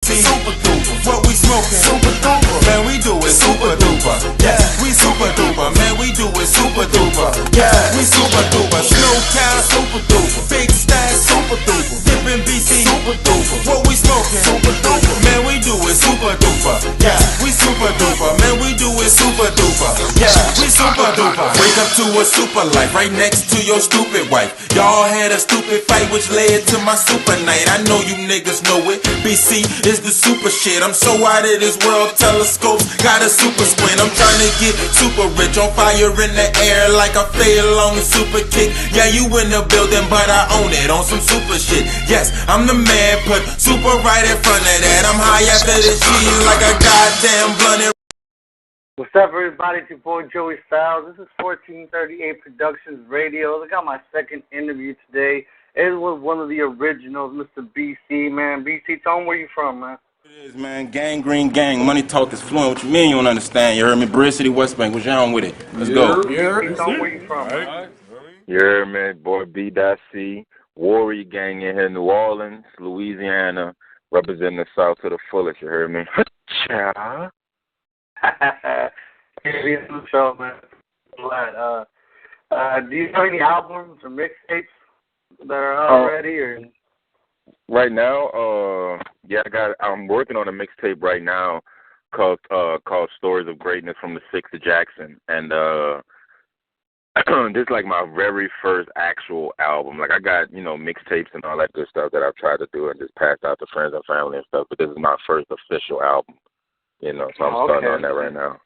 MC, super duper. What we smoking? Super duper. Man, we do it super duper. Yeah, we super duper. Man, we do it super duper. Yeah, we super duper. Snow cow, super duper. Big stack, super duper. Dippin' BC, super duper. What we smoking? Super duper. Man, we do it super duper. Yeah, we super duper. Man, we do it super duper. Yeah, we super duper. Wake up to a super life right next to your stupid wife. Y'all had a stupid fight which led to my super night. I know you niggas know it. BC is the super shit. I'm so out of this world. Telescopes got a super squint. I'm trying to get super rich. On fire in the air like I fail on a super kick. Yeah, you in the building, but I own it on some super shit. Yes, I'm the man. Put super right in front of that. I'm high after this shit like a goddamn blunt. What's up, everybody? It's your boy Joey Styles. This is 1438 Productions Radio. I got my second interview today. It was one of the originals, Mr. BC, man. BC, tell me where you from, man. It is, man. Gang, green gang. Money talk is fluent. What you mean you don't understand? You heard me? Bridge City, West Bank. What's on with it? Let's go. BC, tell me where you from, man. Yeah, man. Boy, B.C. Warrior Gang in here, New Orleans, Louisiana, representing the South to the fullest. You heard me? Cha. Show, man. Do you have any albums or mixtapes that are out already, or? Right now, yeah, I'm working on a mixtape right now called Stories of Greatness from the 6th to Jackson, and this is like my very first actual album. Like I got mixtapes and all that good stuff that I've tried to do and just passed out to friends and family and stuff, but this is my first official album. So I'm starting on that right now.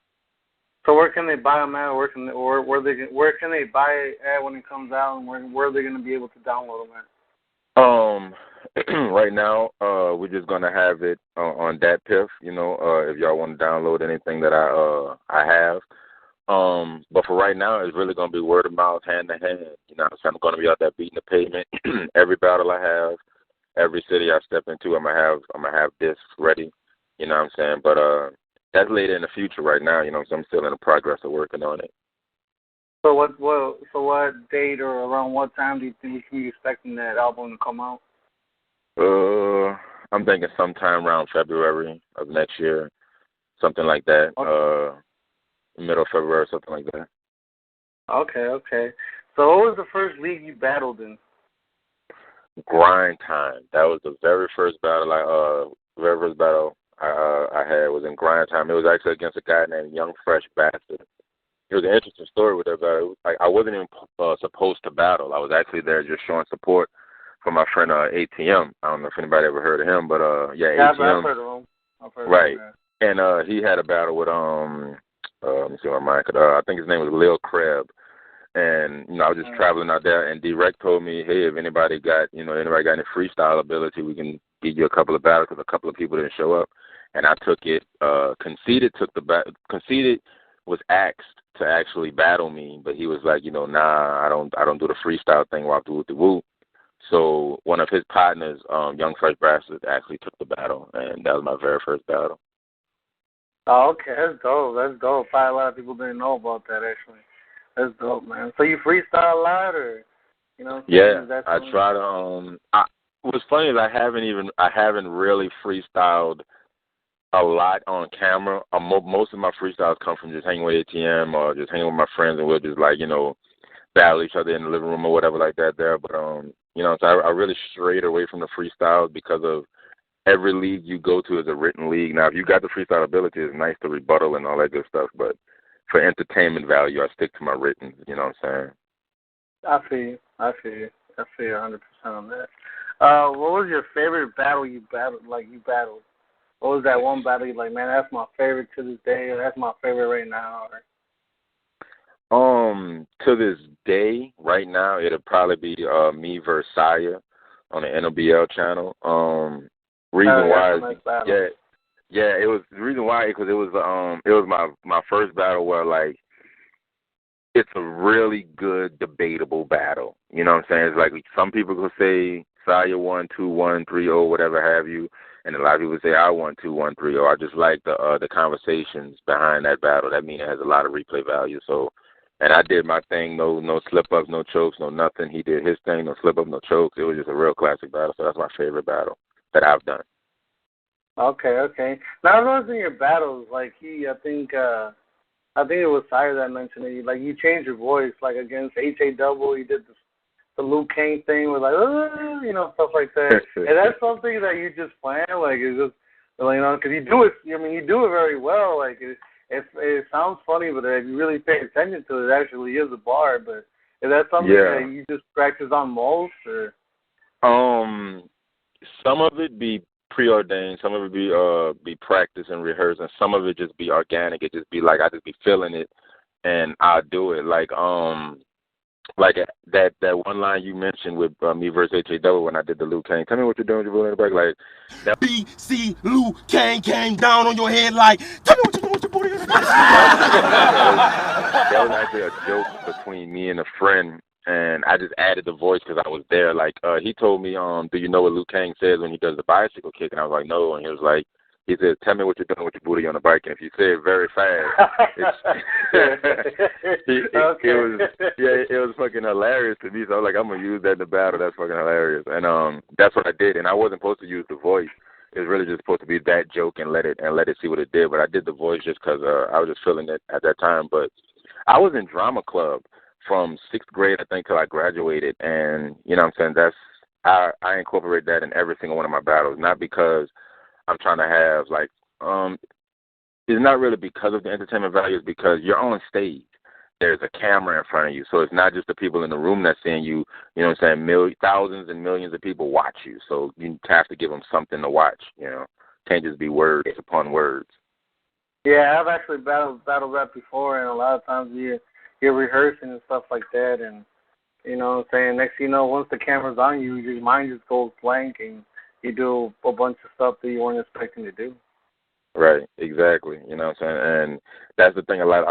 So where can they buy them at? Where can they buy it at when it comes out, and where are they going to be able to download them at? Right now, we're just gonna have it on that piff. If y'all want to download anything that I have. But for right now, it's really gonna be word of mouth, hand to hand. So I'm gonna be out there beating the pavement. Every battle I have, every city I step into, I'm gonna have discs ready. You know what I'm saying? But that's later in the future right now, so I'm still in the progress of working on it. So what date or around what time do you think we can be expecting that album to come out? I'm thinking sometime around February of next year, something like that. Okay. Middle of February, something like that. Okay. So what was the first league you battled in? Grind Time. That was the very first battle I had was in Grind Time. It was actually against a guy named Young Fresh Bastard. It was an interesting story with that battle. I wasn't even supposed to battle. I was actually there just showing support for my friend ATM. I don't know if anybody ever heard of him, but ATM. I've heard of him. Right. And he had a battle with let me see my mind. I think his name was Lil Crab. And I was just traveling out there, and D-Rec told me, hey, if anybody got any freestyle ability, we can give you a couple of battles, because a couple of people didn't show up. And I took it. Conceited was asked to actually battle me, but he was like, nah, I don't do the freestyle thing. Walk through with the woo. So one of his partners, Young Fresh Bastard, actually took the battle, and that was my very first battle. Oh, okay, that's dope. Probably a lot of people didn't know about that, actually. That's dope, man. So you freestyle a lot, or Yeah, I try to. What's funny is I haven't really freestyled a lot on camera. Most of my freestyles come from just hanging with ATM or just hanging with my friends, and we'll just battle each other in the living room or whatever like that there. But so I really strayed away from the freestyles because of every league you go to is a written league. Now, if you got the freestyle ability, it's nice to rebuttal and all that good stuff. But for entertainment value, I stick to my written. You know what I'm saying? I feel you 100% on that. What was your favorite battle you battled? What was that one battle you're like, man, that's my favorite to this day, or that's my favorite right now? To this day, right now, it'll probably be me versus Saya on the NOBL channel. Reason why, it was the reason why because it was my first battle where it's a really good debatable battle. You know what I'm saying? It's like some people could say Saya won 2-1, 3-0, whatever have you, and a lot of people say I won 2-1, 3-0. I just like the conversations behind that battle. That means it has a lot of replay value. So, and I did my thing, no slip ups, no chokes, no nothing. He did his thing, no slip up, no chokes. It was just a real classic battle. So that's my favorite battle that I've done. Okay. Now I noticed in your battles, like I think it was Sire that mentioned it. Like you changed your voice, like against HA Double, you did the Liu Kang thing with like, stuff like that. And that's something that you just plan, like it's just, because you do it. I mean, you do it very well. Like it sounds funny, but if you really pay attention to it, it actually is a bar. But is that something that you just practice on most, or? Some of it be preordained, some of it be practiced and rehearsed, and some of it just be organic. It just be like I just be feeling it, and I'll do it. Like that one line you mentioned with me versus HA when I did the Liu Kang. Tell me what you're doing with your booty in the back. Like that. BC Liu Kang came down on your head like, tell me what you're doing with your booty in the back. That was actually a joke between me and a friend. And I just added the voice because I was there. Like, he told me, do you know what Liu Kang says when he does the bicycle kick? And I was like, no. And he was like, he said, tell me what you're doing with your booty on the bike. And if you say it very fast, it was fucking hilarious to me. So I was like, I'm going to use that in the battle. That's fucking hilarious. And that's what I did. And I wasn't supposed to use the voice. It was really just supposed to be that joke and let it see what it did. But I did the voice just because I was just feeling it at that time. But I was in drama club from 6th grade, I think, till I graduated, and you know what I'm saying, I incorporate that in every single one of my battles, not because I'm trying to have, like, it's not really because of the entertainment value, it's because you're on stage. There's a camera in front of you, so it's not just the people in the room that's seeing you, you know what I'm saying, thousands and millions of people watch you, so you have to give them something to watch, you know, can't just be words upon words. Yeah, I've actually battled rap before, and a lot of times you're rehearsing and stuff like that, and you know what I'm saying, next thing you know, once the camera's on you, your mind just goes blank and you do a bunch of stuff that you weren't expecting to do. Right, exactly. You know what I'm saying? And that's the thing, a lot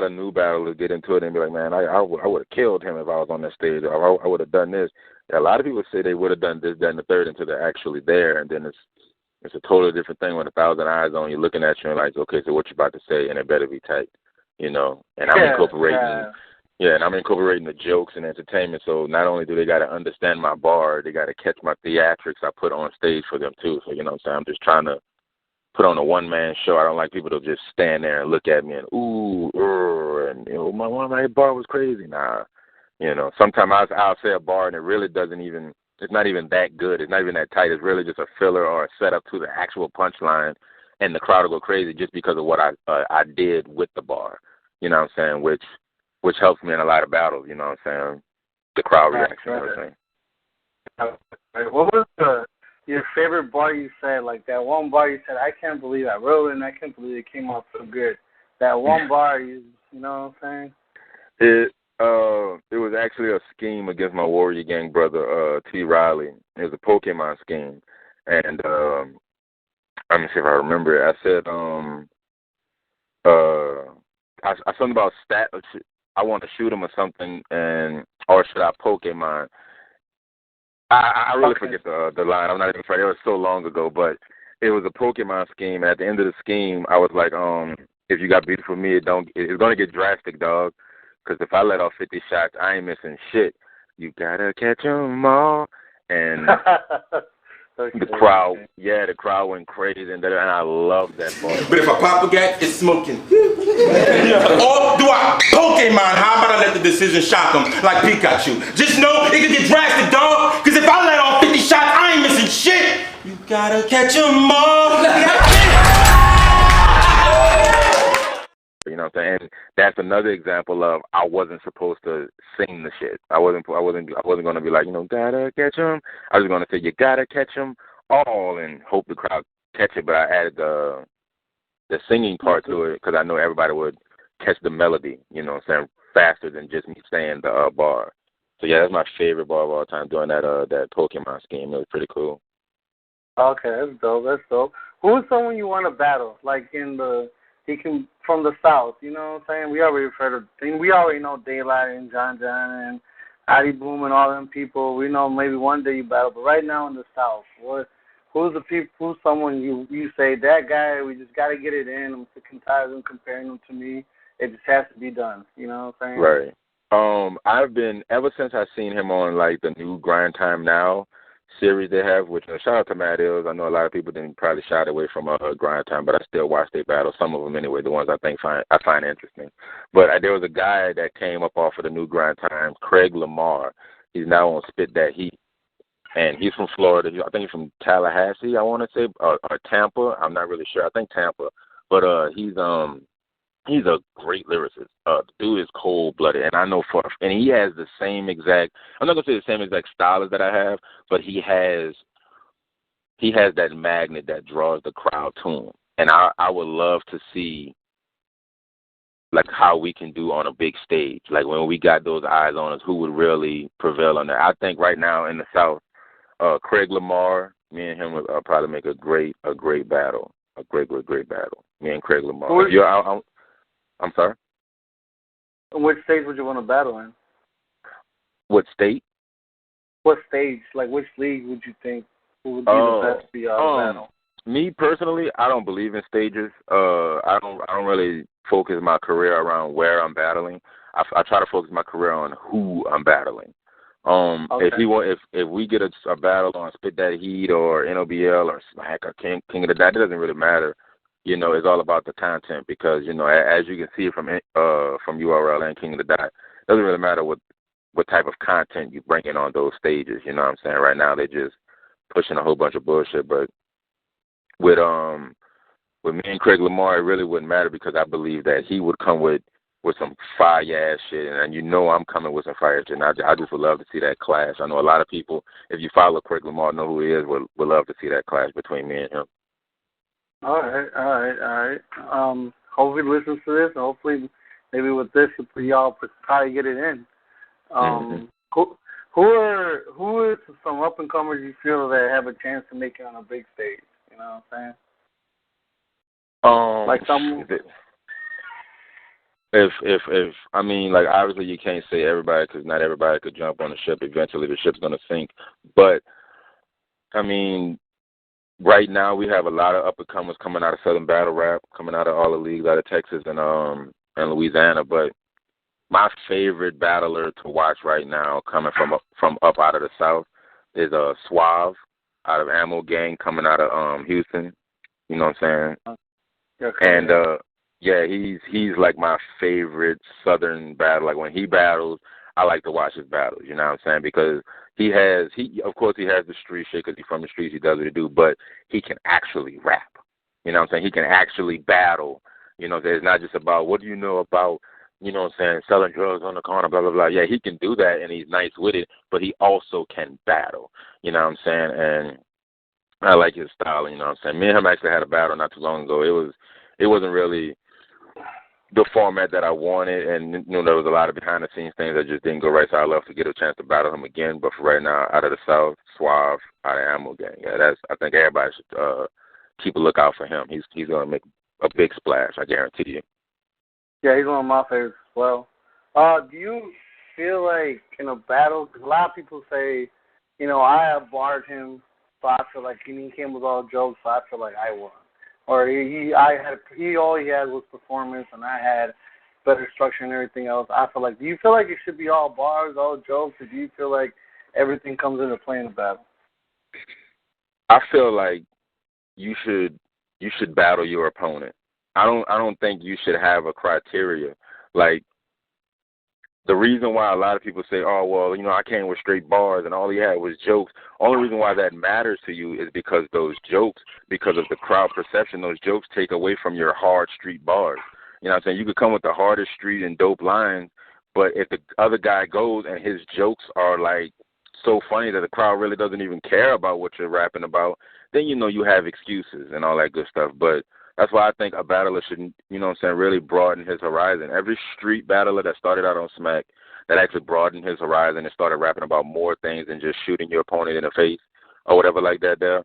of new battlers get into it and be like, man, I would have killed him if I was on that stage, or I would have done this. A lot of people say they would have done this, that, and the third until they're actually there, and then it's a totally different thing when 1,000 eyes on you looking at you and like, okay, so what you about to say, and it better be tight. You know, and I'm incorporating the jokes and entertainment. So not only do they got to understand my bar, they got to catch my theatrics I put on stage for them too. So you know what I'm saying, I'm just trying to put on a one-man show. I don't like people to just stand there and look at me and and you know, my bar was crazy. Nah, you know, sometimes I'll say a bar and it really doesn't even. It's not even that good. It's not even that tight. It's really just a filler or a setup to the actual punchline, and the crowd will go crazy just because of what I did with the bar. You know what I'm saying? Which helps me in a lot of battles. You know what I'm saying? The crowd reaction. You know what I'm saying? What was your favorite bar you said? Like that one bar you said, I can't believe I wrote it, and I can't believe it came out so good. That one bar, you know what I'm saying? It was actually a scheme against my Warrior Gang brother, T. Riley. It was a Pokemon scheme. And let me see if I remember it. I said, I something about I want to shoot him or something, or should I Pokemon? I really forget the line. I'm not even trying. It was so long ago, but it was a Pokemon scheme. And at the end of the scheme, I was like, if you got beef with me, it's going to get drastic, dog. Because if I let off 50 shots, I ain't missing shit. You gotta catch 'em all. And the crowd went crazy, and I love that part. But if I pop a gat, it's smoking. Or do I Pokemon? How about I let the decision shock them like Pikachu? Just know it could get drastic, dog. Because if I let off 50 shots, I ain't missing shit. You gotta catch 'em all. You know what I'm saying? And that's another example of I wasn't supposed to sing the shit. I wasn't going to be like, you know, gotta catch 'em. I was going to say you gotta catch 'em all and hope the crowd catch it. But I added the singing part to it because I know everybody would catch the melody. You know what I'm saying? Faster than just me saying the bar. So yeah, that's my favorite bar of all time. Doing that Pokemon scheme, it was pretty cool. Okay, that's dope. Who's someone you want to battle? Like from the South, you know what I'm saying? We already know Daylight and John and Adi Boom and all them people. We know maybe one day you battle, but right now in the South, who's someone you say, that guy, we just got to get it in. I'm sick and tired of them comparing him to me. It just has to be done, you know what I'm saying? Right. I've been, ever since I seen him on like the new Grind Time Now, series they have, which shout out to Matt Ills. I know a lot of people didn't probably shy away from Grind Time, but I still watch their battles, some of them anyway, the ones I find interesting. But there was a guy that came up off of the new Grind Time, Craig Lamar. He's now on Spit That Heat, and he's from Florida. I think he's from Tallahassee, I want to say, or Tampa. I'm not really sure. I think Tampa. But he's a great lyricist. The dude is cold-blooded, and I know and he has the same exact, I'm not going to say the same exact style as that I have, but he has that magnet that draws the crowd to him. And I would love to see, like, how we can do on a big stage. Like, when we got those eyes on us, who would really prevail on that. I think right now in the South, Craig Lamar, me and him would probably make a great battle. A great battle. Me and Craig Lamar. I'm sorry? Which stage would you want to battle in? What state? What stage? Like, which league would you think would be the best for y'all to battle? Me personally, I don't believe in stages. I don't really focus my career around where I'm battling. I try to focus my career on who I'm battling. Okay. If we get a battle on Spit That Heat or NOBL or Smack or King of the Dot, it doesn't really matter. It's all about the content because, as you can see from URL and King of the Dot, it doesn't really matter what type of content you bring in on those stages. You know what I'm saying? Right now they're just pushing a whole bunch of bullshit. But with me and Craig Lamar, it really wouldn't matter because I believe that he would come with some fire-ass shit, and I'm coming with some fire shit, and I just would love to see that clash. I know a lot of people, if you follow Craig Lamar, know who he is, would love to see that clash between me and him. All right. Hopefully he listens to this, and hopefully maybe with this, y'all probably get it in. Who are some up-and-comers you feel that have a chance to make it on a big stage? You know what I'm saying? Like some... If I mean, like, obviously you can't say everybody because not everybody could jump on the ship. Eventually the ship's going to sink. But, I mean, right now we have a lot of up-and-comers coming out of Southern Battle Rap, coming out of all the leagues out of Texas and Louisiana. But my favorite battler to watch right now coming from up out of the South is Suave out of Ammo Gang coming out of Houston. You know what I'm saying? Okay. And, yeah, he's like my favorite Southern battle. Like when he battles, I like to watch his battles. You know what I'm saying? Because he of course he has the street shit because he's from the streets. He does what he do, but he can actually rap. You know what I'm saying? He can actually battle. It's not just about what do you know about, selling drugs on the corner, blah blah blah. Yeah, he can do that and he's nice with it, but he also can battle. You know what I'm saying? And I like his style. You know what I'm saying? Me and him actually had a battle not too long ago. It wasn't really the format that I wanted, and there was a lot of behind-the-scenes things that just didn't go right, so I'd love to get a chance to battle him again, but for right now, out of the South, Suave, out of Ammo Gang. Yeah, I think everybody should keep a lookout for him. He's going to make a big splash, I guarantee you. Yeah, he's one of my favorites as well. Do you feel like in a battle, because a lot of people say, I have barred him, so I feel like he came with all jokes, so I feel like I won. Or all he had was performance, and I had better structure and everything else. I feel like, do you feel like it should be all bars, all jokes, or do you feel like everything comes into play in a battle? I feel like you should battle your opponent. I don't think you should have a criteria. Like, the reason why a lot of people say, oh, well, I came with straight bars and all he had was jokes. Only reason why that matters to you is because those jokes, because of the crowd perception, those jokes take away from your hard street bars. You know what I'm saying? You could come with the hardest street and dope lines, but if the other guy goes and his jokes are, like, so funny that the crowd really doesn't even care about what you're rapping about, then you have excuses and all that good stuff. But that's why I think a battler should, really broaden his horizon. Every street battler that started out on Smack that actually broadened his horizon and started rapping about more things than just shooting your opponent in the face or whatever like that there,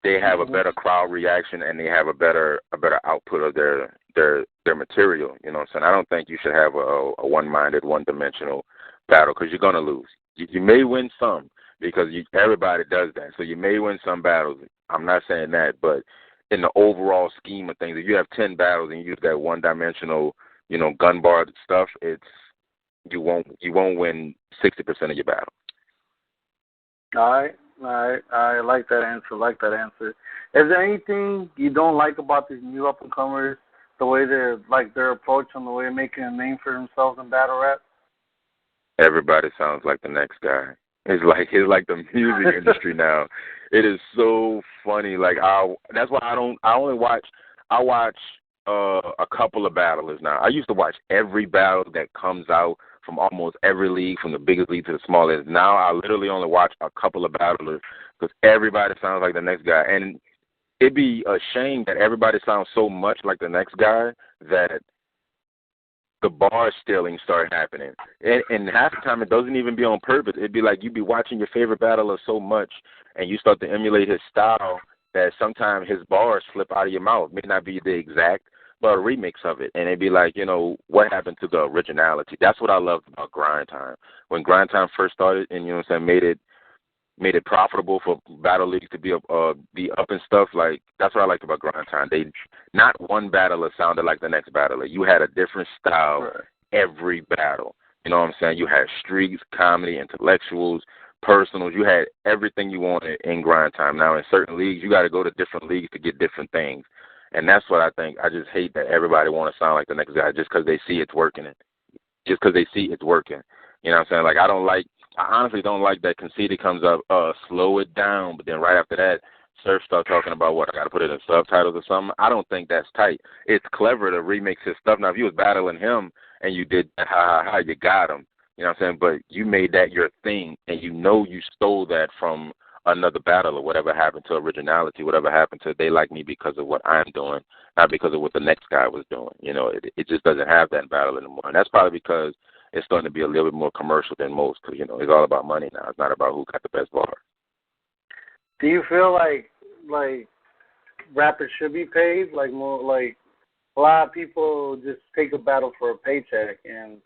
they have a better crowd reaction and they have a better output of their material. You know what I'm saying? I don't think you should have a one-minded, one-dimensional battle because you're going to lose. You may win some because everybody does that. So you may win some battles. I'm not saying that, but in the overall scheme of things, if you have 10 battles and you use that one-dimensional, gun bar stuff, you won't win 60% of your battles. All right. I like that answer. Is there anything you don't like about these new up and comers? The way their approach and the way they're making a name for themselves in battle rap. Everybody sounds like the next guy. It's like the music industry now. It is so funny. Like that's why I watch a couple of battlers now. I used to watch every battle that comes out from almost every league, from the biggest league to the smallest. Now I literally only watch a couple of battlers because everybody sounds like the next guy. And it'd be a shame that everybody sounds so much like the next guy that the bar stealing start happening. And half the time it doesn't even be on purpose. It'd be like you'd be watching your favorite battler so much and you start to emulate his style that sometimes his bars slip out of your mouth. May not be the exact, but a remix of it. And it'd be like, what happened to the originality? That's what I loved about Grind Time. When Grind Time first started and, made it profitable for battle leagues to be up and stuff, like that's what I liked about Grind Time. Not one battler sounded like the next battler. You had a different style every battle. You know what I'm saying? You had streets, comedy, intellectuals, personals. You had everything you wanted in Grind Time. Now in certain leagues, you got to go to different leagues to get different things. And that's what I think. I just hate that everybody want to sound like the next guy just because they see it's working. Just because they see it's working. You know what I'm saying? Like I honestly don't like that Conceited comes up, slow it down, but then right after that, Surf start talking about I got to put it in subtitles or something. I don't think that's tight. It's clever to remix his stuff. Now, if you was battling him and you did you got him. You know what I'm saying? But you made that your thing, and you stole that from another battler. Whatever happened to originality, whatever happened to they like me because of what I'm doing, not because of what the next guy was doing. It just doesn't have that battle anymore. And that's probably because it's starting to be a little bit more commercial than most because, it's all about money now. It's not about who got the best bar. Do you feel like rappers should be paid? Like more like a lot of people just take a battle for a paycheck and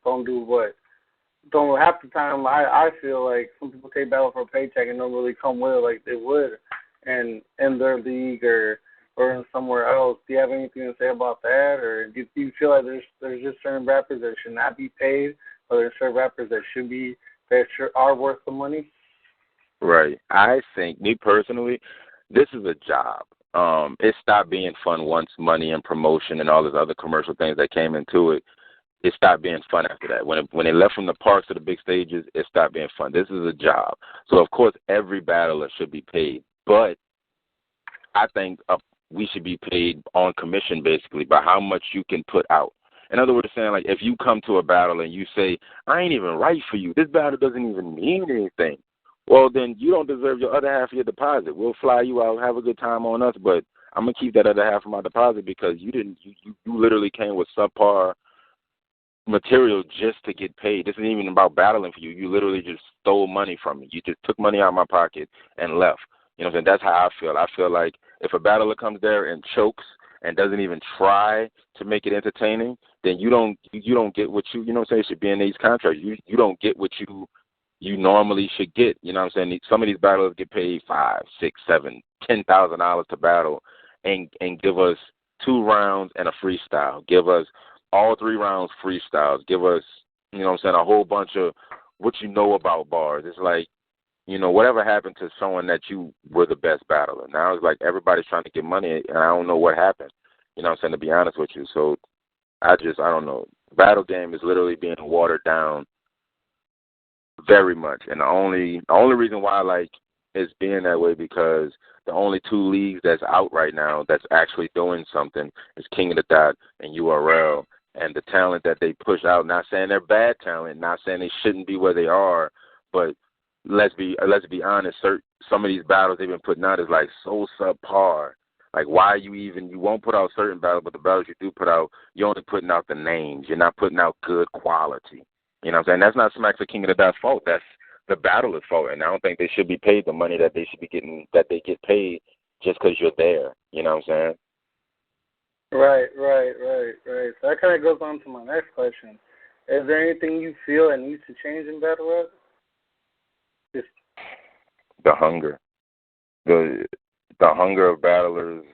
don't half the time I feel like some people take battle for a paycheck and don't really come with it like they would in their league or in somewhere else. Do you have anything to say about that? Or do you feel like there's just certain rappers that should not be paid? Or there's certain rappers that are worth the money? Right. I think, me personally, this is a job. It stopped being fun once money and promotion and all those other commercial things that came into it. It stopped being fun after that. When it left from the parks to the big stages, it stopped being fun. This is a job. So, of course, every battler should be paid. But I think we should be paid on commission, basically, by how much you can put out. In other words, saying, like, if you come to a battle and you say, I ain't even right for you, this battle doesn't even mean anything, well, then you don't deserve your other half of your deposit. We'll fly you out, have a good time on us, but I'm going to keep that other half of my deposit because you literally came with subpar material just to get paid. This isn't even about battling for you. You literally just stole money from me. You just took money out of my pocket and left. You know what I'm saying? That's how I feel. I feel like if a battler comes there and chokes and doesn't even try to make it entertaining, then you don't get what you know what I'm saying, should be in these contracts. You don't get what you normally should get. You know what I'm saying? Some of these battlers get paid $5, $6, $7, $10,000 to battle and give us 2 rounds and a freestyle. Give us all 3 rounds freestyles. Give us, you know what I'm saying, a whole bunch of what you know about bars. It's like, whatever happened to showing that you were the best battler. Now it's like everybody's trying to get money, and I don't know what happened. You know what I'm saying, to be honest with you. So I don't know. The battle game is literally being watered down very much. And the only reason why it's being that way because the only 2 leagues that's out right now that's actually doing something is King of the Dot and URL. And the talent that they push out, not saying they're bad talent, not saying they shouldn't be where they are, but let's be honest, some of these battles they've been putting out is like so subpar. Like, why you won't put out certain battles, but the battles you do put out, you're only putting out the names. You're not putting out good quality. You know what I'm saying? That's not Smack the King of the Dot's fault. That's the battler's fault. And I don't think they should be paid the money that they should be getting, that they get paid just because you're there. You know what I'm saying? Right. So that kind of goes on to my next question. Is there anything you feel that needs to change in battle rap? The hunger. The hunger of battlers.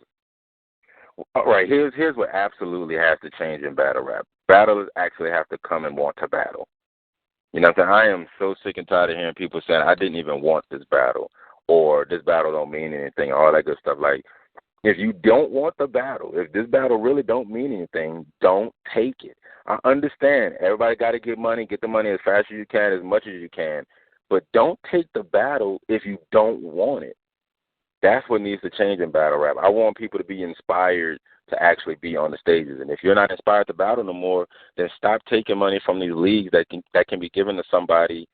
All right, here's what absolutely has to change in battle rap. Battlers actually have to come and want to battle. You know what I'm saying? I am so sick and tired of hearing people saying, I didn't even want this battle, or this battle don't mean anything, all that good stuff. Like, if you don't want the battle, if this battle really don't mean anything, don't take it. I understand. Everybody got to get money. Get the money as fast as you can, as much as you can. But don't take the battle if you don't want it. That's what needs to change in battle rap. I want people to be inspired to actually be on the stages. And if you're not inspired to battle no more, then stop taking money from these leagues that can be given to somebody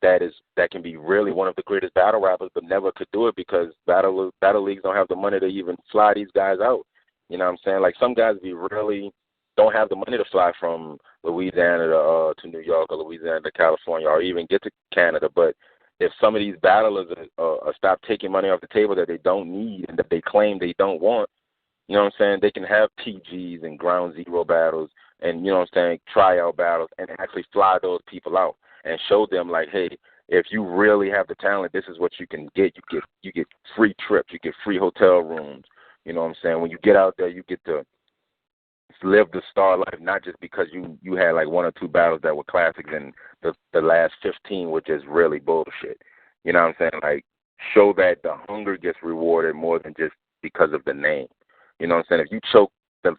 that can be really one of the greatest battle rappers, but never could do it because battle leagues don't have the money to even fly these guys out. You know what I'm saying? Like, some guys really don't have the money to fly from Louisiana to New York, or Louisiana to California, or even get to Canada. But if some of these battlers stop taking money off the table that they don't need and that they claim they don't want, you know what I'm saying, they can have PGs and ground zero battles and, you know what I'm saying, tryout battles, and actually fly those people out and show them, like, hey, if you really have the talent, this is what you can get. You get free trips, you get free hotel rooms. You know what I'm saying? When you get out there, you get to live the star life, not just because you had like 1 or 2 battles that were classics and the last 15 were just really bullshit. You know what I'm saying? Like, show that the hunger gets rewarded more than just because of the name. You know what I'm saying? If you choke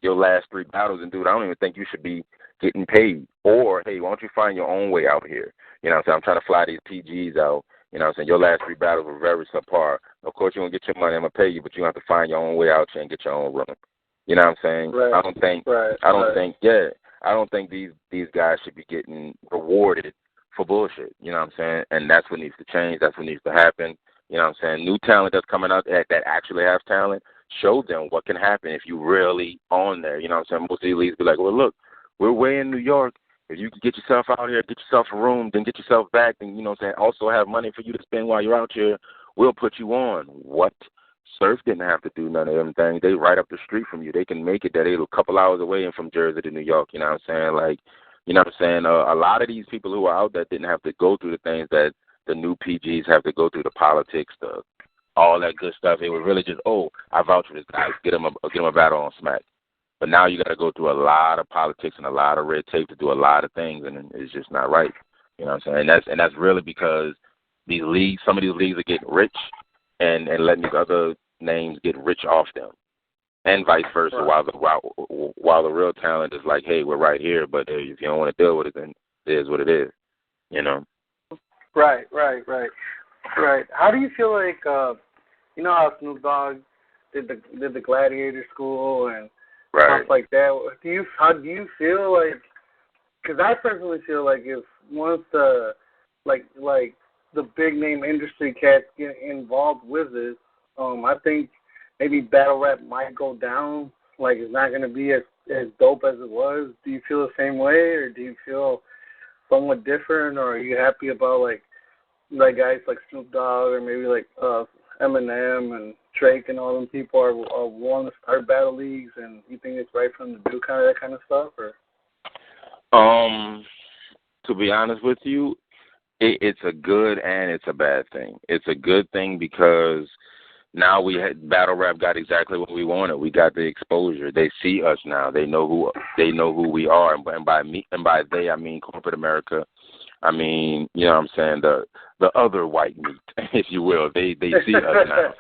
your last 3 battles, and dude, I don't even think you should be getting paid. Or, hey, why don't you find your own way out here? You know what I'm saying? I'm trying to fly these PGs out. You know what I'm saying? Your last 3 battles were very subpar. Of course, you're going to get your money. I'm going to pay you, but you have to find your own way out here and get your own room. You know what I'm saying? Right. I don't think these guys should be getting rewarded for bullshit. You know what I'm saying? And that's what needs to change. That's what needs to happen. You know what I'm saying? New talent that's coming out that actually has talent, show them what can happen if you really on there. You know what I'm saying? Most of the elites be like, well, look, we're way in New York. If you can get yourself out here, get yourself a room, then get yourself back, then, you know what I'm saying, also have money for you to spend while you're out here, we'll put you on. What? Surf didn't have to do none of them things. They right up the street from you. They can make it that they're a couple hours away and from Jersey to New York. You know what I'm saying? Like, you know what I'm saying? A lot of these people who are out there didn't have to go through the things that the new PGs have to go through, the politics, all that good stuff. It was really just, oh, I vouch for this guy. Get him a battle on Smack. But now you got to go through a lot of politics and a lot of red tape to do a lot of things, and it's just not right. You know what I'm saying? And that's really because some of these leagues are getting rich and letting these other names get rich off them, and vice versa. Right. While the real talent is like, hey, we're right here, but if you don't want to deal with it, then it is what it is. You know? Right. How do you feel like you know how Snoop Dogg did the Gladiator School and stuff like that? How do you feel like? Because I personally feel like if once the like the big name industry cats get involved with it, I think maybe battle rap might go down. Like, it's not going to be as dope as it was. Do you feel the same way, or do you feel somewhat different, or are you happy about like guys like Snoop Dogg or maybe like Eminem and Drake and all them people are wanting to start battle leagues, and you think it's right for them to do that kind of stuff? Or to be honest with you, it's a good and it's a bad thing. It's a good thing because now battle rap got exactly what we wanted. We got the exposure. They see us now. They know who we are, and by they I mean corporate America. I mean, you know what I'm saying, the other white meat, if you will. They see us now.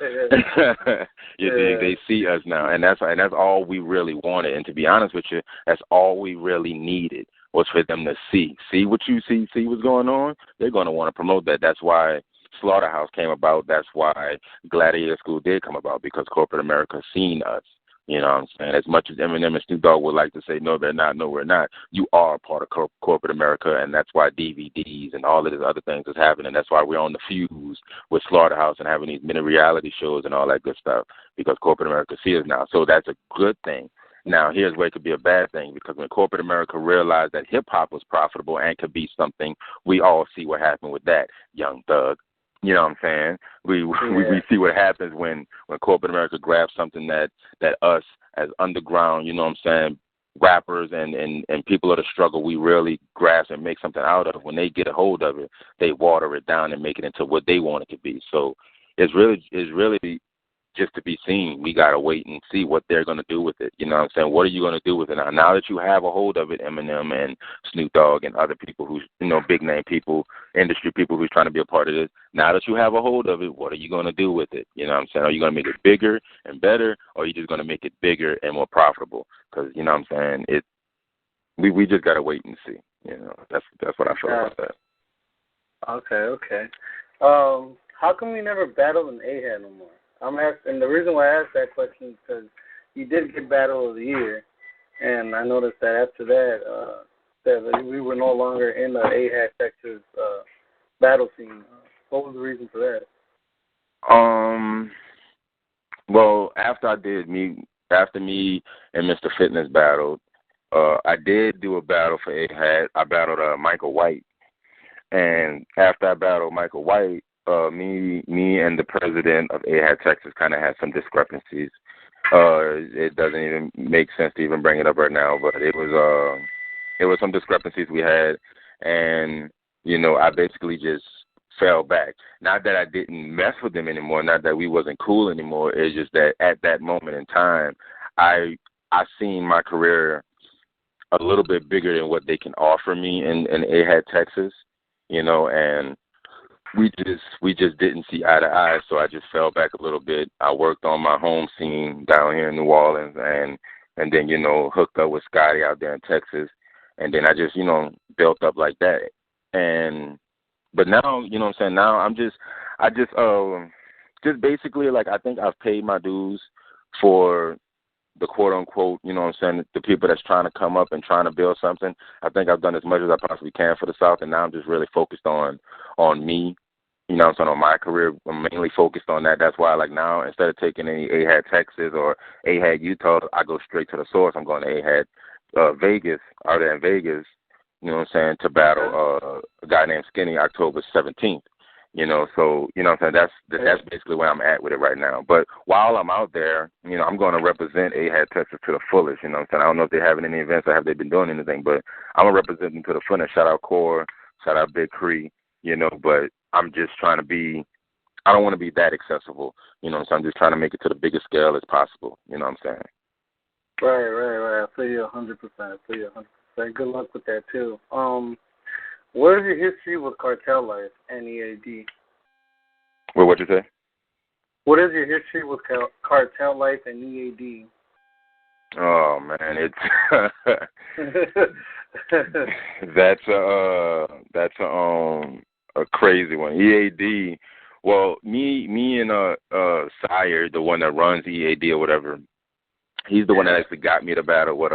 They see us now, and that's all we really wanted. And to be honest with you, that's all we really needed was for them to see what you see what's going on. They're going to want to promote that. That's why Slaughterhouse came about. That's why Gladiator School did come about, because corporate America seen us. You know what I'm saying? As much as Eminem and Snoop Dogg would like to say, no, they're not, no, we're not, you are a part of corporate America, and that's why DVDs and all of these other things is happening. That's why we're on the fuse with Slaughterhouse and having these mini reality shows and all that good stuff, because corporate America sees us now. So that's a good thing. Now, here's where it could be a bad thing, because when corporate America realized that hip-hop was profitable and could be something, we all see what happened with that, Young Thug. You know what I'm saying? We see what happens when corporate America grabs something that us as underground, you know what I'm saying, rappers and people of the struggle, we really grasp and make something out of. When they get a hold of it, they water it down and make it into what they want it to be. So it's really just to be seen. We got to wait and see what they're going to do with it. You know what I'm saying? What are you going to do with it? Now that you have a hold of it, Eminem and Snoop Dogg and other people who's, big name people, industry people who's trying to be a part of this, now that you have a hold of it, what are you going to do with it? You know what I'm saying? Are you going to make it bigger and better, or are you just going to make it bigger and more profitable? Because, you know what I'm saying, we just got to wait and see. That's what I feel about that. Okay. How come we never battled an A-Hat no more? I'm asking, and the reason why I asked that question is because you did get Battle of the Year, and I noticed that after that, we were no longer in the A-Hat Texas battle scene. What was the reason for that? Well, after me and Mr. Fitness battled, I did do a battle for A-Hat. I battled Michael White, and after I battled Michael White, me and the president of A-Hat Texas kind of had some discrepancies. It doesn't even make sense to even bring it up right now, but it was some discrepancies we had, and I basically just fell back. Not that I didn't mess with them anymore, not that we wasn't cool anymore. It's just that at that moment in time, I seen my career a little bit bigger than what they can offer me in A-Hat Texas, and we just didn't see eye to eye, so I just fell back a little bit. I worked on my home scene down here in New Orleans, and then hooked up with Scotty out there in Texas, and then I just built up like that. But now what I'm saying, now I just basically, like, I think I've paid my dues for the quote-unquote, the people that's trying to come up and trying to build something. I think I've done as much as I possibly can for the South, and now I'm just really focused on me, on my career. I'm mainly focused on that. That's why, like, now, instead of taking any A-Hat Texas or A-Hat Utah, I go straight to the source. I'm going to A-Hat Vegas, out there in Vegas, to battle a guy named Skinny October 17th. So, that's basically where I'm at with it right now. But while I'm out there, I'm going to represent A-Hat Texas to the fullest, I don't know if they're having any events or have they been doing anything, but I'm going to represent them to the fullest. Shout out Core, shout out Big Cree, but I'm just trying to I don't want to be that accessible, so I'm just trying to make it to the biggest scale as possible, you know what I'm saying? Right. I feel you 100%. Good luck with that, too. What is your history with Cartel Life and EAD? Well, what'd you say? What is your history with Cartel Life and EAD? Oh man, that's a crazy one. EAD. Well, me and Sire, the one that runs EAD or whatever, he's the one that actually got me to battle with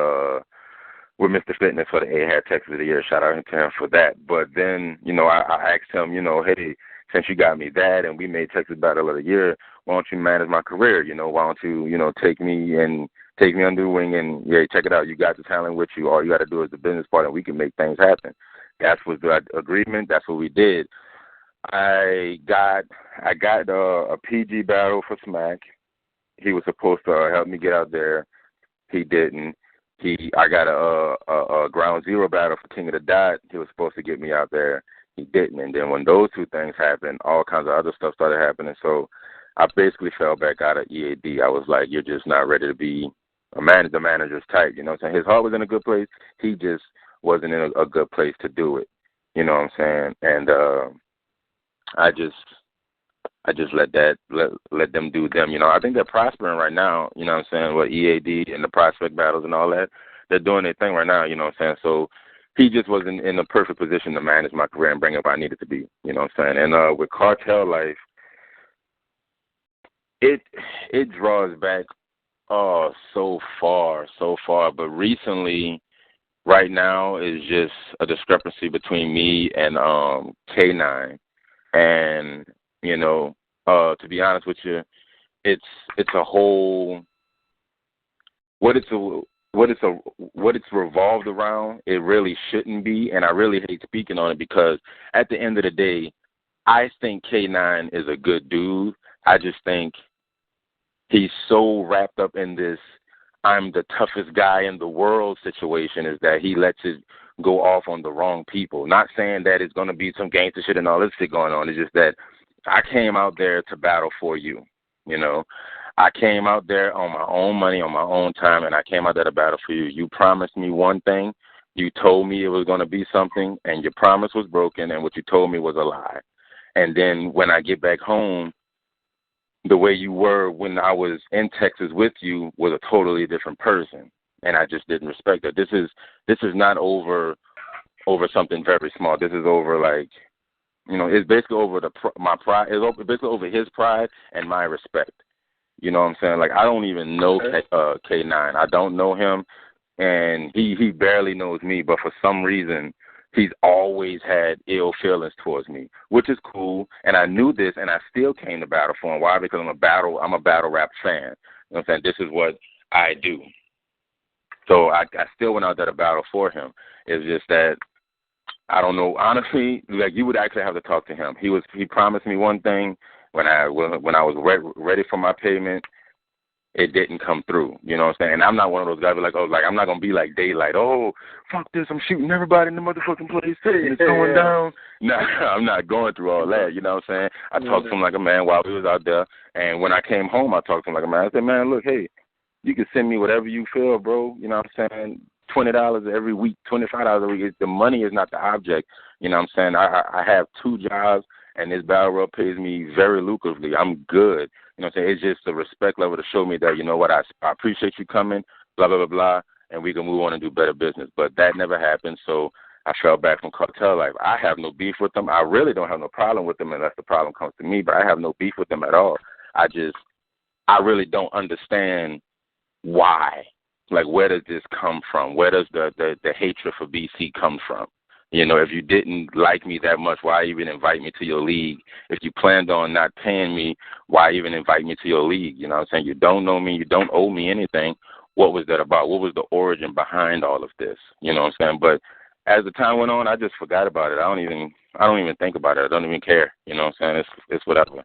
Mr. Fitness for the A-Hat Texas of the Year. Shout out to him for that. But then, I asked him, hey, since you got me that and we made Texas Battle of the Year, why don't you manage my career? Why don't you, take me under the wing and, yeah, check it out. You got the talent with you. All you got to do is the business part and we can make things happen. That was the agreement. That's what we did. I got a PG battle for Smack. He was supposed to help me get out there. He didn't. I got a Ground Zero battle for King of the Dot. He was supposed to get me out there. He didn't. And then when those two things happened, all kinds of other stuff started happening. So I basically fell back out of EAD. I was like, you're just not ready to be the manager's type. You know what I'm saying? His heart was in a good place. He just wasn't in a good place to do it. You know what I'm saying? And I just let them do them. I think they're prospering right now, you know what I'm saying, with EAD and the prospect battles and all that. They're doing their thing right now, you know what I'm saying? So he just wasn't in the perfect position to manage my career and bring it where I needed to be, you know what I'm saying? And with Cartel Life, it draws back so far. But recently, right now, is just a discrepancy between me and K9. And to be honest with you, it's a whole what it's revolved around. It really shouldn't be, and I really hate speaking on it because at the end of the day, I think K9 is a good dude. I just think he's so wrapped up in this I'm the toughest guy in the world situation is that he lets it go off on the wrong people. Not saying that it's going to be some gangster shit and all this shit going on. It's just that I came out there to battle for you, I came out there on my own money, on my own time, and I came out there to battle for you. You promised me one thing. You told me it was going to be something, and your promise was broken, and what you told me was a lie. And then when I get back home, the way you were when I was in Texas with you was a totally different person, and I just didn't respect that. This is not over something very small. This is over, like, you know, it's basically over my pride. It's basically over his pride and my respect. You know what I'm saying? Like, I don't even know K9. I don't know him, and he barely knows me, but for some reason he's always had ill feelings towards me, which is cool. And I knew this, and I still came to battle for him. Why? Because I'm a battle rap fan. You know what I'm saying? This is what I do. So I still went out there to battle for him. It's just that I don't know. Honestly, like, you would actually have to talk to him. He promised me one thing when I was ready for my payment. It didn't come through, you know what I'm saying? And I'm not one of those guys who I'm not going to be like Daylight. Oh, fuck this, I'm shooting everybody in the motherfucking place. It's going down. Nah, I'm not going through all that, you know what I'm saying? I talked to him like a man while we was out there. And when I came home, I talked to him like a man. I said, man, look, hey, you can send me whatever you feel, bro. You know what I'm saying? $20 every week, $25 a week. The money is not the object. You know what I'm saying? I have 2 jobs, and this battle rap pays me very lucratively. I'm good. You know what I'm saying? It's just the respect level to show me that, you know what, I appreciate you coming, blah, blah, blah, blah, and we can move on and do better business. But that never happened, so I fell back from cartel life. I have no beef with them. I really don't have no problem with them unless the problem comes to me, but I have no beef with them at all. I really don't understand why. Like, where does this come from? Where does the hatred for BC come from? You know, if you didn't like me that much, why even invite me to your league? If you planned on not paying me, why even invite me to your league? You know what I'm saying? You don't know me. You don't owe me anything. What was that about? What was the origin behind all of this? You know what I'm saying? But as the time went on, I just forgot about it. I don't even think about it. I don't even care. You know what I'm saying? It's whatever.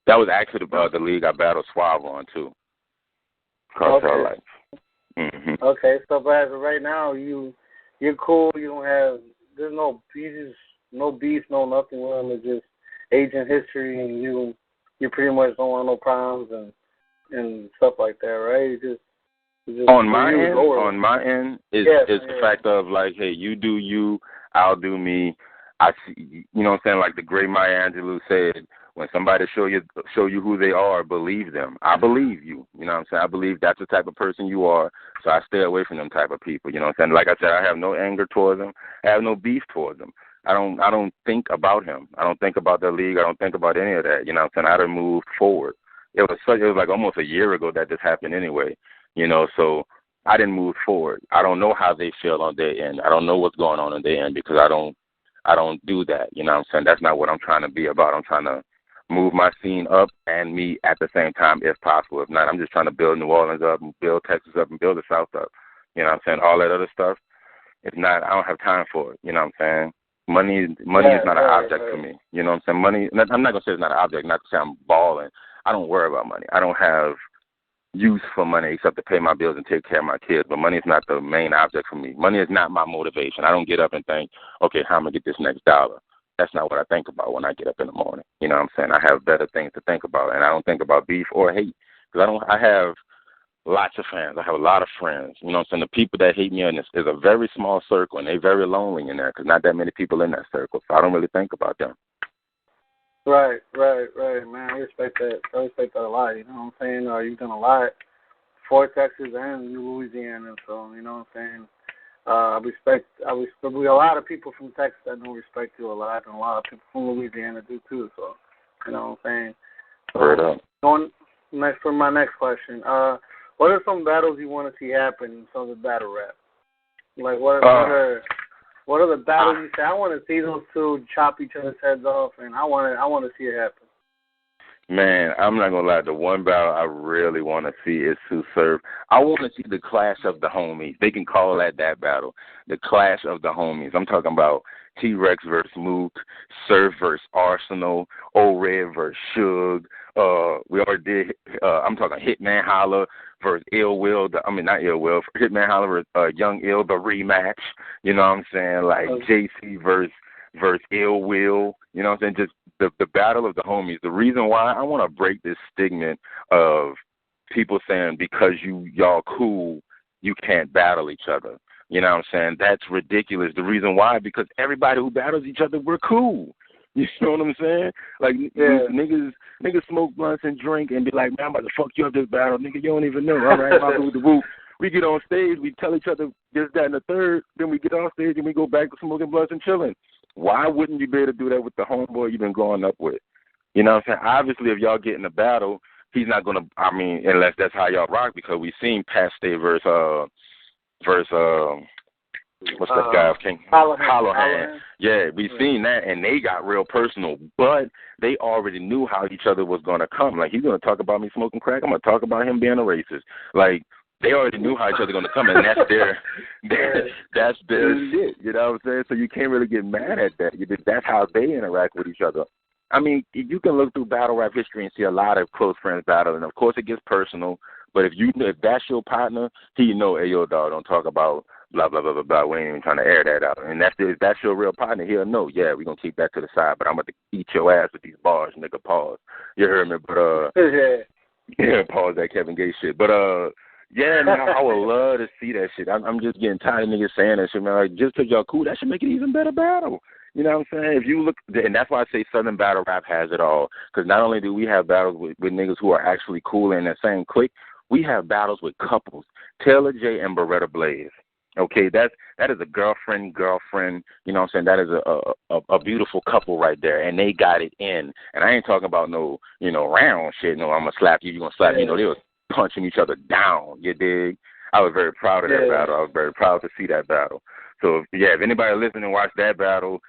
That was actually the league I battled Suave on, too. Cartel Life. Mm-hmm. Okay, so but as of right now, you're cool. You don't have no beef, no nothing with them. It's just agent history, and you pretty much don't want no problems and stuff like that, right? You just on my end, it's the fact of, like, hey, you do you, I'll do me. I see, you know what I'm saying? Like the great Maya Angelou said, when somebody show you who they are, believe them. I believe you. You know what I'm saying? I believe that's the type of person you are, so I stay away from them type of people. You know what I'm saying? Like I said, I have no anger towards them. I have no beef towards them. I don't think about him. I don't think about the league. I don't think about any of that. You know what I'm saying? I done moved forward. It was like almost a year ago that this happened anyway. You know, so I didn't move forward. I don't know how they feel on their end. I don't know what's going on their end because I don't do that. You know what I'm saying? That's not what I'm trying to be about. I'm trying to move my scene up and me at the same time if possible. If not, I'm just trying to build New Orleans up and build Texas up and build the South up. You know what I'm saying? All that other stuff, if not, I don't have time for it. You know what I'm saying? Money is not an object for me. You know what I'm saying? Money, I'm not going to say it's not an object, not to say I'm balling. I don't worry about money. I don't have use for money except to pay my bills and take care of my kids. But money is not the main object for me. Money is not my motivation. I don't get up and think, okay, how am I going to get this next dollar? That's not what I think about when I get up in the morning. You know what I'm saying? I have better things to think about, and I don't think about beef or hate because I have lots of fans. I have a lot of friends. You know what I'm saying? The people that hate me is a very small circle, and they're very lonely in there because not that many people in that circle, so I don't really think about them. Right, man. I respect that. I respect that a lot. You know what I'm saying? You've done a lot for Texas and Louisiana, so you know what I'm saying? I respect a lot of people from Texas that don't respect you a lot, and a lot of people from Louisiana do too. So, you know what I'm saying? So, going next for my next question. What are some battles you want to see happen in some of the battle rap? Like what are the battles you say? I want to see those two chop each other's heads off, and I want to see it happen. Man, I'm not going to lie. The one battle I really want to see is Sue Surf. I want to see the clash of the homies. They can call that battle. The clash of the homies. I'm talking about T-Rex versus Mook, Surf versus Arsenal, O-Red versus Suge. We already did, I'm talking Hitman Holla versus Ill Will. Not Ill Will. Hitman Holla versus Young Ill, the rematch. You know what I'm saying? Like JC versus Ill Will. You know what I'm saying? Just the battle of the homies. The reason why I want to break this stigma of people saying because y'all cool, you can't battle each other. You know what I'm saying? That's ridiculous. The reason why, because everybody who battles each other, we're cool. You know what I'm saying? Like, niggas smoke blunts and drink and be like, man, I'm about to fuck you up this battle. Nigga, you don't even know. All right, my with the whoop. We get on stage, we tell each other this, that, and the third. Then we get off stage and we go back to smoking blunts and chilling. Why wouldn't you be able to do that with the homeboy you've been growing up with? You know what I'm saying? Obviously, if y'all get in a battle, he's not going to, I mean, unless that's how y'all rock, because we seen Paste versus what's that guy? King Hollowhand. Yeah, we seen that, and they got real personal, but they already knew how each other was going to come. Like, he's going to talk about me smoking crack. I'm going to talk about him being a racist. Like, they already knew how each other going to come, and that's that's their shit. You know what I'm saying? So you can't really get mad at that. That's how they interact with each other. I mean, you can look through battle rap history and see a lot of close friends battle, and of course it gets personal. But if that's your partner, he know, hey, yo, dog, don't talk about blah, blah, blah, blah, blah. We ain't even trying to air that out. And if that's your real partner, he'll know, yeah, we're going to keep that to the side, but I'm going to eat your ass with these bars, nigga, pause. You heard me? But, yeah, pause that Kevin Gates shit. But, yeah, man, I would love to see that shit. I'm just getting tired of niggas saying that shit, man. Like, just because y'all cool, that should make it even better battle. You know what I'm saying? If you look, and that's why I say Southern battle rap has it all. Because not only do we have battles with niggas who are actually cool in that same clique, we have battles with couples. Taylor J and Beretta Blaze. Okay, that is a girlfriend, you know what I'm saying? That is a beautiful couple right there, and they got it in. And I ain't talking about no, you know, round shit, no, I'm going to slap you, you're going to slap me. You know, they was punching each other down, you dig? I was very proud of that battle. I was very proud to see that battle. So, if anybody listening and watch that battle,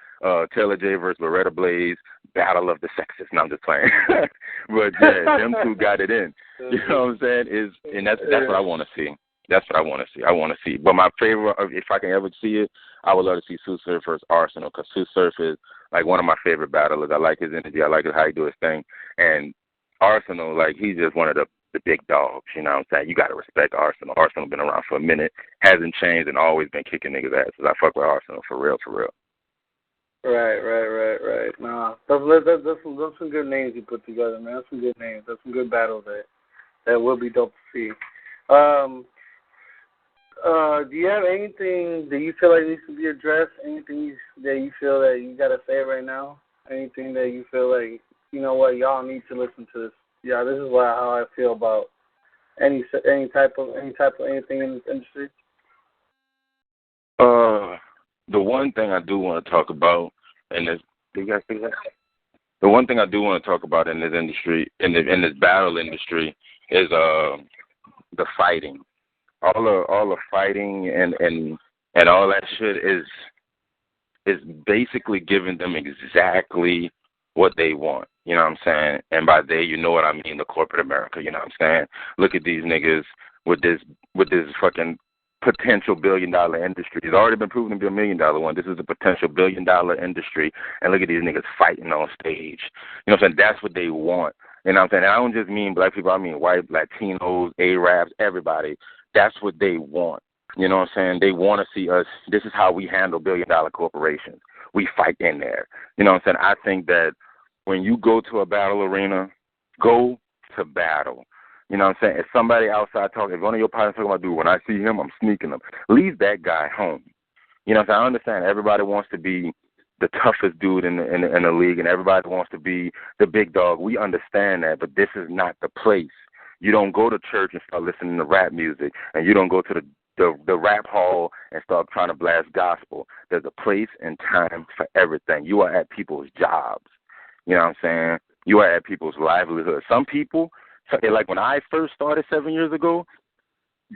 Taylor J versus Beretta Blaze, Battle of the Sexes. No, I'm just playing. But, yeah, them two got it in. You know what I'm saying? And that's what I want to see. That's what I want to see. But my favorite, if I can ever see it, I would love to see Sue Surf versus Arsenal, because Sue Surf is, like, one of my favorite battlers. I like his energy. I like how he do his thing. And Arsenal, like, he's just one of the big dogs, you know what I'm saying? You got to respect Arsenal. Arsenal been around for a minute, hasn't changed, and always been kicking niggas' asses. I fuck with Arsenal, for real. Right. Nah, that's some good names you put together, man. That's some good names. That's some good battles that will be dope to see. Do you have anything that you feel like needs to be addressed? Anything that you feel that you got to say right now? Anything that you feel like, you know what, y'all need to listen to this? Yeah, this is how I feel about any type of anything in this industry. The one thing I do want to talk about in this, do you guys see that? The one thing I do want to talk about in this industry, in this battle industry, is the fighting. All the fighting and all that shit is basically giving them exactly what they want. You know what I'm saying? And by they, you know what I mean, the corporate America, you know what I'm saying? Look at these niggas with this fucking potential billion-dollar industry. It's already been proven to be $1 million one. This is a potential billion-dollar industry, and look at these niggas fighting on stage. You know what I'm saying? That's what they want. You know what I'm saying? And I don't just mean black people. I mean white, Latinos, Arabs, everybody. That's what they want. You know what I'm saying? They want to see us. This is how we handle billion-dollar corporations. We fight in there. You know what I'm saying? I think that when you go to a battle arena, go to battle. You know what I'm saying? If somebody outside talking, if one of your partners talking about, dude, when I see him, I'm sneaking him. Leave that guy home. You know what I'm saying? I understand everybody wants to be the toughest dude in the league, and everybody wants to be the big dog. We understand that, but this is not the place. You don't go to church and start listening to rap music, and you don't go to the rap hall and start trying to blast gospel. There's a place and time for everything. You are at people's jobs. You know what I'm saying? You are at people's livelihood. Some people, like when I first started 7 years ago,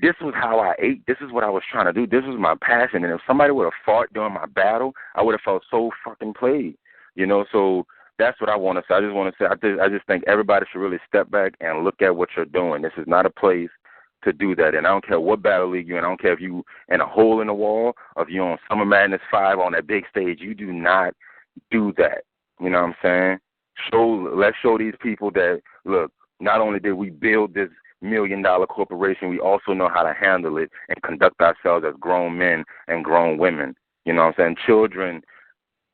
this was how I ate. This is what I was trying to do. This was my passion. And if somebody would have fought during my battle, I would have felt so fucking played. You know, so that's what I want to say. I just want to say, I just think everybody should really step back and look at what you're doing. This is not a place to do that. And I don't care what battle league you're in. I don't care if you in a hole in the wall or if you're on Summer Madness 5 on that big stage. You do not do that. You know what I'm saying? Let's show these people that, look, not only did we build this $1 million corporation, we also know how to handle it and conduct ourselves as grown men and grown women. You know what I'm saying? Children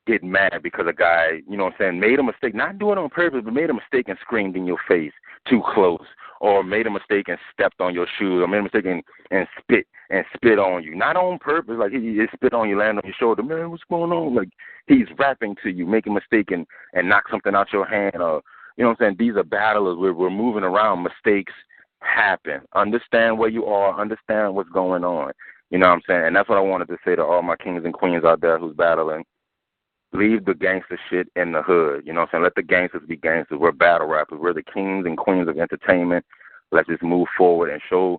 get mad because a guy, you know what I'm saying, made a mistake, not doing it on purpose, but made a mistake and screamed in your face too close, or made a mistake and stepped on your shoes, or made a mistake and spit on you. Not on purpose, like he spit on you, land on your shoulder. Man, what's going on? Like he's rapping to you, make a mistake and knock something out your hand, or, you know what I'm saying, these are battlers. We're moving around. Mistakes happen. Understand where you are. Understand what's going on. You know what I'm saying? And that's what I wanted to say to all my kings and queens out there who's battling. Leave the gangster shit in the hood. You know what I'm saying? Let the gangsters be gangsters. We're battle rappers. We're the kings and queens of entertainment. Let's just move forward and show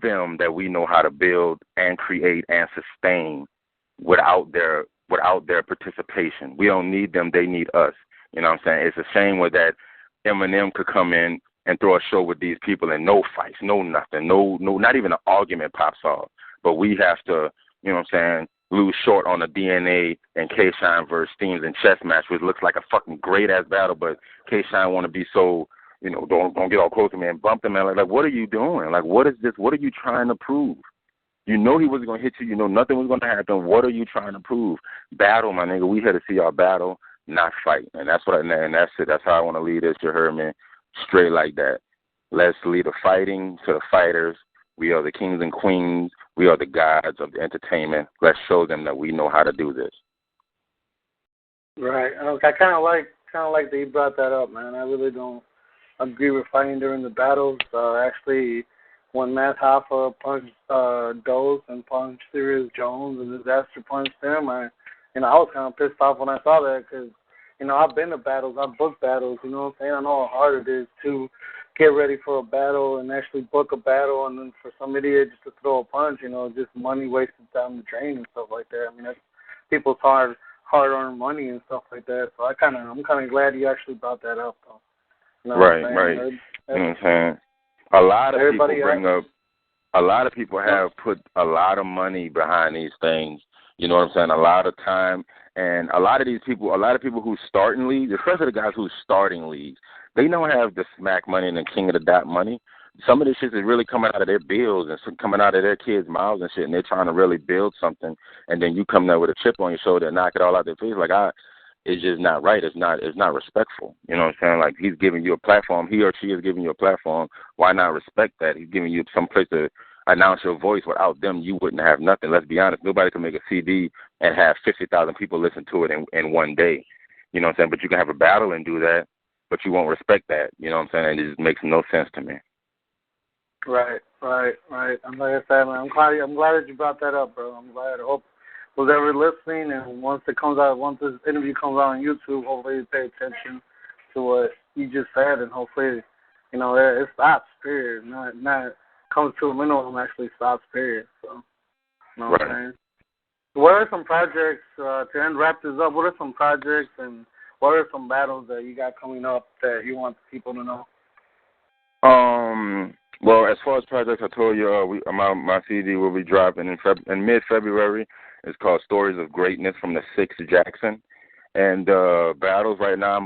them that we know how to build and create and sustain without their participation. We don't need them. They need us. You know what I'm saying? It's a shame where that Eminem could come in and throw a show with these people and no fights, no nothing, no, not even an argument pops off. But we have to, you know what I'm saying, lose short on the DNA and K-Shine versus Steams and chess match, which looks like a fucking great-ass battle, but K-Shine want to be so, you know, don't get all close to me and bump them. And like, what are you doing? Like, what is this? What are you trying to prove? You know he wasn't going to hit you. You know nothing was going to happen. What are you trying to prove? Battle, my nigga. We here to see our battle, not fight. And that's what, and that's it. That's how I want to lead this. You heard me? Straight like that. Let's lead the fighting to the fighters. We are the kings and queens. We are the gods of the entertainment. Let's show them that we know how to do this. Right. I kind of like that you brought that up, man. I really don't agree with fighting during the battles. Actually, when Matt Hoffa punched Dose and punched Sirius Jones and Disaster punched him, I was kind of pissed off when I saw that because, you know, I've been to battles. I've booked battles. You know what I'm saying? I know how hard it is to get ready for a battle and actually book a battle, and then for some idiot just to throw a punch, you know, just money wasted down the drain and stuff like that. I mean, that's people's hard-earned money and stuff like that. So I'm kind of glad you actually brought that up, though. You know right. You know what I'm saying? A lot of people have put a lot of money behind these things. You know what I'm saying? A lot of time, and a lot of people who start in leagues, especially the guys who starting leagues, they don't have the smack money and the king of the dot money. Some of this shit is really coming out of their bills and coming out of their kids' mouths and shit, and they're trying to really build something, and then you come there with a chip on your shoulder and knock it all out their face. Like, it's just not right. It's not respectful. You know what I'm saying? Like, he's giving you a platform. He or she is giving you a platform. Why not respect that? He's giving you some place to announce your voice. Without them, you wouldn't have nothing. Let's be honest. Nobody can make a CD and have 50,000 people listen to it in one day. You know what I'm saying? But you can have a battle and do that, but you won't respect that. You know what I'm saying? And it just makes no sense to me. Right. I'm like I said, man, I'm glad that you brought that up, bro. I'm glad. I hope who's ever listening, and once this interview comes out on YouTube, hopefully you pay attention to what you just said, and hopefully, you know, it stops. Period. Not comes to a minimum. Actually stops. Period. So, you know what I'm saying? What are some projects to wrap this up? What are some projects and what are some battles that you got coming up that you want people to know? Well, as far as projects, I told you my CD will be dropping in mid-February. It's called Stories of Greatness from the 6th Jackson. And battles right now,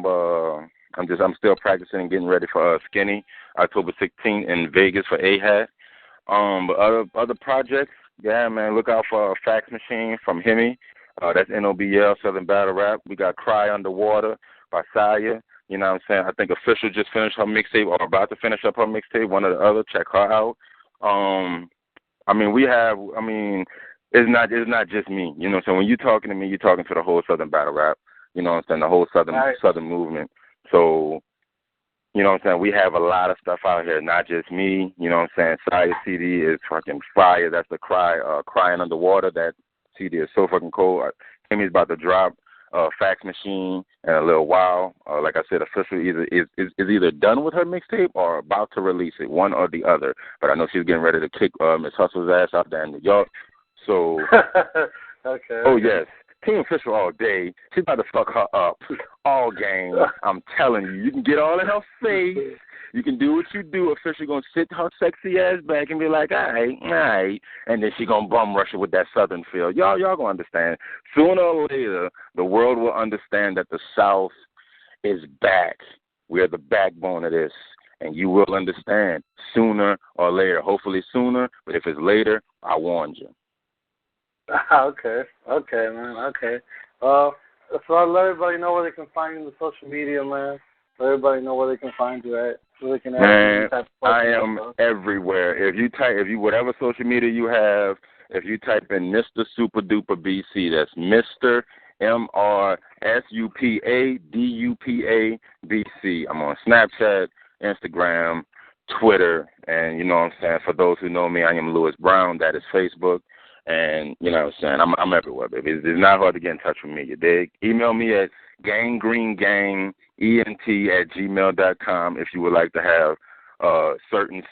I'm still practicing and getting ready for Skinny, October 16th in Vegas for AHAT. But other projects, yeah, man, look out for Fax Machine from Hemi. That's NOBL, Southern Battle Rap. We got Cry Underwater by Saya. You know what I'm saying? I think Official just finished her mixtape or about to finish up her mixtape, one or the other. Check her out. It's not just me. You know what I'm saying? When you're talking to me, you're talking to the whole Southern Battle Rap. You know what I'm saying? The whole Southern movement. So, you know what I'm saying? We have a lot of stuff out here, not just me. You know what I'm saying? Saya's CD is fucking fire. That's the Crying Underwater. That CD is so fucking cool. Timmy's about to drop Fax Machine in a little while. Like I said, Official is either done with her mixtape or about to release it, one or the other. But I know she's getting ready to kick Miss Hustle's ass out there in New York. So, okay. Oh yes, Team Official all day. She's about to fuck her up all game. I'm telling you, you can get all in her face. You can do what you do. Official gonna sit her sexy ass back and be like, all right, and then she gonna bum rush it with that Southern feel. Y'all gonna understand. Sooner or later, the world will understand that the South is back. We're the backbone of this, and you will understand sooner or later. Hopefully sooner, but if it's later, I warned you. Okay, man. Okay. So I'll let everybody know where they can find you on the social media, man. Let everybody know where they can find you at. So they can Man, I am everywhere. If you whatever social media you have, if you type in Mr. Super Duper BC, that's Mr. MRSUPADUPA BC. I'm on Snapchat, Instagram, Twitter, and you know what I'm saying. For those who know me, I am Lewis Brown. That is Facebook. And, you know what I'm saying, I'm everywhere, baby. It's not hard to get in touch with me, you dig? Email me at ganggreengangent@gmail.com if you would like to have certain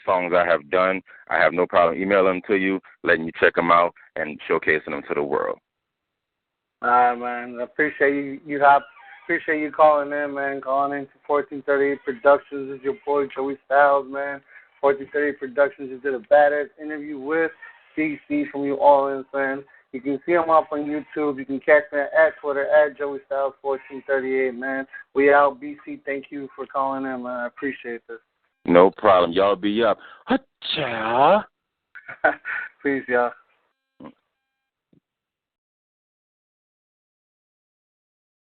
songs I have done. I have no problem emailing them to you, letting you check them out, and showcasing them to the world. All right, man. I appreciate appreciate you calling in, man. Calling in to 1438 Productions. This is your boy, Joey Styles, man. 1438 Productions just did a badass interview with BC from New Orleans, man. You can see him up on YouTube. You can catch me at Twitter at Joey Styles 1438, man. We out, BC. Thank you for calling in, man. I appreciate this. No problem. Y'all be up. Ha-cha. Peace, y'all.